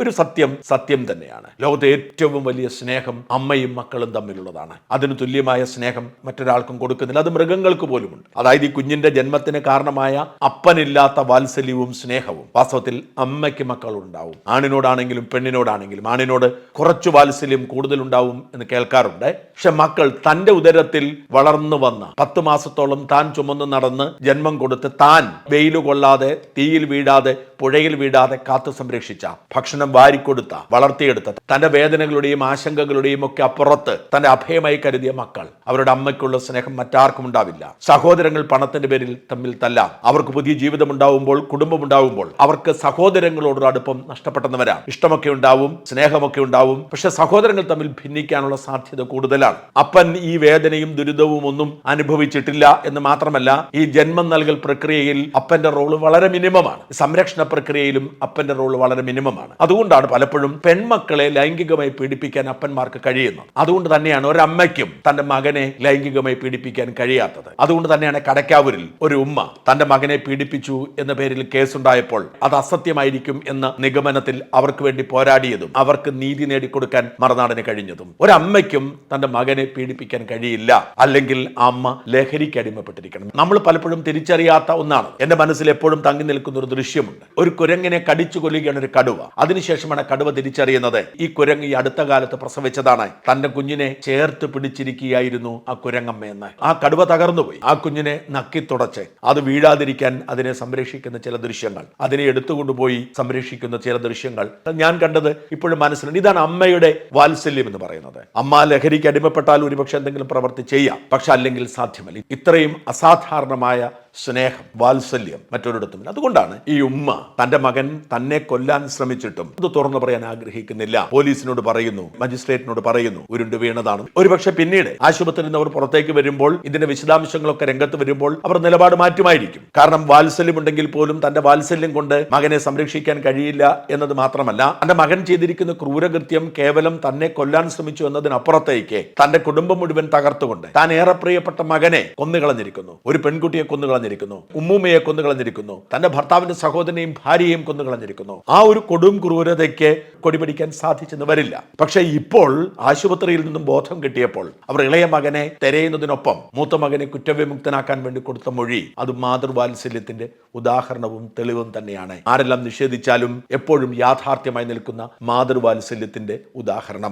ഒരു സത്യം തന്നെയാണ്. ലോകത്തെ ഏറ്റവും വലിയ സ്നേഹം അമ്മയും മക്കളും തമ്മിലുള്ളതാണ്. അതിന് തുല്യമായ സ്നേഹം മറ്റൊരാൾക്കും കൊടുക്കുന്നില്ല. അത് മൃഗങ്ങൾക്ക് പോലുമുണ്ട്. അതായത് ഈ കുഞ്ഞിന്റെ ജന്മത്തിന് കാരണമായ അപ്പനില്ലാത്ത വാത്സല്യവും സ്നേഹവും വാസ്തവത്തിൽ അമ്മയ്ക്ക് മക്കളുണ്ടാവും. ആണിനോടാണെങ്കിലും പെണ്ണിനോടാണെങ്കിലും ആണിനോട് കുറച്ചു വാത്സല്യം കൂടുതലുണ്ടാവും എന്ന് കേൾക്കാറുണ്ട്. പക്ഷെ മക്കൾ തന്റെ ഉദരത്തിൽ വളർന്നു വന്ന 10 മാസത്തോളം താൻ ചുമന്ന് നടന്ന് ജന്മം കൊടുത്ത് താൻ വെയിൽ കൊള്ളാതെ തീയിൽ വീഴാതെ പുഴയിൽ വീഴാതെ കാത്തു സംരക്ഷിച്ച ഭക്ഷണം വാരിക്കൊടുത്ത വളർത്തിയെടുത്ത തന്റെ വേദനകളുടെയും ആശങ്കകളുടെയും ഒക്കെ അപ്പുറത്ത് തന്റെ അഭയമായി കരുതിയ മക്കൾ അവരുടെ അമ്മയ്ക്കുള്ള സ്നേഹം മറ്റാർക്കും ഉണ്ടാവില്ല. സഹോദരങ്ങൾ പണത്തിന്റെ പേരിൽ തമ്മിൽ തല്ലാം. അവർക്ക് പുതിയ ജീവിതം ഉണ്ടാവുമ്പോൾ, കുടുംബം ഉണ്ടാവുമ്പോൾ അവർക്ക് സഹോദരങ്ങളോടൊരു അടുപ്പം നഷ്ടപ്പെട്ടവരാ. ഇഷ്ടമൊക്കെ ഉണ്ടാവും, സ്നേഹമൊക്കെ ഉണ്ടാവും. പക്ഷെ സഹോദരങ്ങൾ തമ്മിൽ ഭിന്നിക്കാനുള്ള സാധ്യത കൂടുതലാണ്. അപ്പൻ ഈ വേദനയും ദുരിതവും ഒന്നും അനുഭവിച്ചിട്ടില്ല എന്ന് മാത്രമല്ല, ഈ ജന്മം നൽകൽ പ്രക്രിയയിൽ അപ്പന്റെ റോള് വളരെ മിനിമമാണ്. സംരക്ഷണ പ്രക്രിയയിലും അപ്പന്റെ റോള് വളരെ മിനിമമാണ്. അതുകൊണ്ടാണ് പലപ്പോഴും പെൺമക്കളെ ലൈംഗികമായി പീഡിപ്പിക്കാൻ അപ്പന്മാർക്ക് കഴിയുന്നത്. അതുകൊണ്ട് തന്നെയാണ് ഒരമ്മയ്ക്കും തന്റെ മകനെ ലൈംഗികമായി പീഡിപ്പിക്കാൻ കഴിയാത്തത്. അതുകൊണ്ട് തന്നെയാണ് കടക്കാവൂരിൽ ഒരു ഉമ്മ തന്റെ മകനെ പീഡിപ്പിച്ചു എന്ന പേരിൽ കേസുണ്ടായപ്പോൾ അത് അസത്യമായിരിക്കും എന്ന നിഗമനത്തിൽ അവർക്ക് വേണ്ടി പോരാടിയതും അവർക്ക് നീതി നേടിക്കൊടുക്കാൻ മറുനാടന് കഴിഞ്ഞതും. ഒരമ്മയ്ക്കും തന്റെ മകനെ പീഡിപ്പിക്കാൻ കഴിയില്ല. അല്ലെങ്കിൽ ആ അമ്മ ലഹരിക്ക് അടിമപ്പെട്ടിരിക്കണം. നമ്മൾ പലപ്പോഴും തിരിച്ചറിയാത്ത ഒന്നാണ്. എന്റെ മനസ്സിൽ എപ്പോഴും തങ്ങി നിൽക്കുന്ന ഒരു ദൃശ്യമുണ്ട്. ഒരു കുരങ്ങിനെ കടിച്ചു കൊല്ലുകയാണ് ഒരു കടുവ. അതിനുശേഷമാണ് കടുവ തിരിച്ചറിയുന്നത് ഈ കുരങ്ങ് ഈ അടുത്ത കാലത്ത് പ്രസവിച്ചതാണ്. തന്റെ കുഞ്ഞിനെ ചേർത്ത് പിടിച്ചിരിക്കുകയായിരുന്നു ആ കുരങ്ങമ്മയെന്ന്. ആ കടുവ തകർന്നുപോയി. ആ കുഞ്ഞിനെ നക്കി തുടച്ച് അത് വീഴാതിരിക്കാൻ അതിനെ സംരക്ഷിക്കുന്ന ചില ദൃശ്യങ്ങൾ, അതിനെ എടുത്തുകൊണ്ടുപോയി സംരക്ഷിക്കുന്ന ചില ദൃശ്യങ്ങൾ ഞാൻ കണ്ടത് ഇപ്പോഴും മനസ്സിലുണ്ട്. ഇതാണ് അമ്മയുടെ വാത്സല്യം എന്ന് പറയുന്നത്. അമ്മ ലഹരിക്ക് അടിമപ്പെട്ടാൽ ഒരുപക്ഷെ എന്തെങ്കിലും പ്രവർത്തി ചെയ്യാം, പക്ഷെ അല്ലെങ്കിൽ സാധ്യമല്ല. ഇത്രയും അസാധാരണമായ സ്നേഹം, വാത്സല്യം മറ്റൊരിടത്തുമില്ല. അതുകൊണ്ടാണ് ഈ ഉമ്മ തന്റെ മകൻ തന്നെ കൊല്ലാൻ ശ്രമിച്ചിട്ടും അത് തുറന്നു പറയാൻ ആഗ്രഹിക്കുന്നില്ല. പോലീസിനോട് പറയുന്നു, മജിസ്ട്രേറ്റിനോട് പറയുന്നു ഉരുണ്ടു വീണതാണ്. ഒരുപക്ഷെ പിന്നീട് ആശുപത്രിയിൽ നിന്ന് അവർ പുറത്തേക്ക് വരുമ്പോൾ, ഇതിന്റെ വിശദാംശങ്ങളൊക്കെ രംഗത്ത് വരുമ്പോൾ അവർ നിലപാട് മാറ്റുമായിരിക്കും. കാരണം വാത്സല്യം ഉണ്ടെങ്കിൽ പോലും തന്റെ വാത്സല്യം കൊണ്ട് മകനെ സംരക്ഷിക്കാൻ കഴിയില്ല എന്നത് മാത്രമല്ല, തന്റെ മകൻ ചെയ്തിരിക്കുന്ന ക്രൂരകൃത്യം കേവലം തന്നെ കൊല്ലാൻ ശ്രമിച്ചു എന്നതിനപ്പുറത്തേക്ക് തന്റെ കുടുംബം മുഴുവൻ തകർത്തുകൊണ്ട് താൻ ഏറെ പ്രിയപ്പെട്ട മകനെ കൊന്നുകളഞ്ഞിരിക്കുന്നു. ഒരു പെൺകുട്ടിയെ കൊന്നുകളഞ്ഞിരിക്കുന്നു, ഉമ്മൂമ്മയെ കൊന്നുകളഞ്ഞിരിക്കുന്നു, തന്റെ ഭർത്താവിന്റെ സഹോദരനെയും ഭാര്യയെയും കൊന്നുകളഞ്ഞിരിക്കുന്നു. ആ ഒരു കൊടും ക്രൂരതയ്ക്ക് കൊടിപിടിക്കാൻ സാധിച്ചെന്ന് വരില്ല. പക്ഷെ ഇപ്പോൾ ആശുപത്രിയിൽ നിന്നും ബോധം കിട്ടിയപ്പോൾ അവർ ഇളയ മകനെ തെരയുന്നതിനൊപ്പം മൂത്ത മകനെ കുറ്റവിമുക്തനാക്കാൻ വേണ്ടി കൊടുത്ത മൊഴി അത് മാതൃവാത്സല്യത്തിന്റെ ഉദാഹരണവും തെളിവും തന്നെയാണ്. ആരെല്ലാം നിഷേധിച്ചാലും എപ്പോഴും യാഥാർത്ഥ്യമായി നിൽക്കുന്ന മാതൃവാത്സല്യത്തിന്റെ ഉദാഹരണം.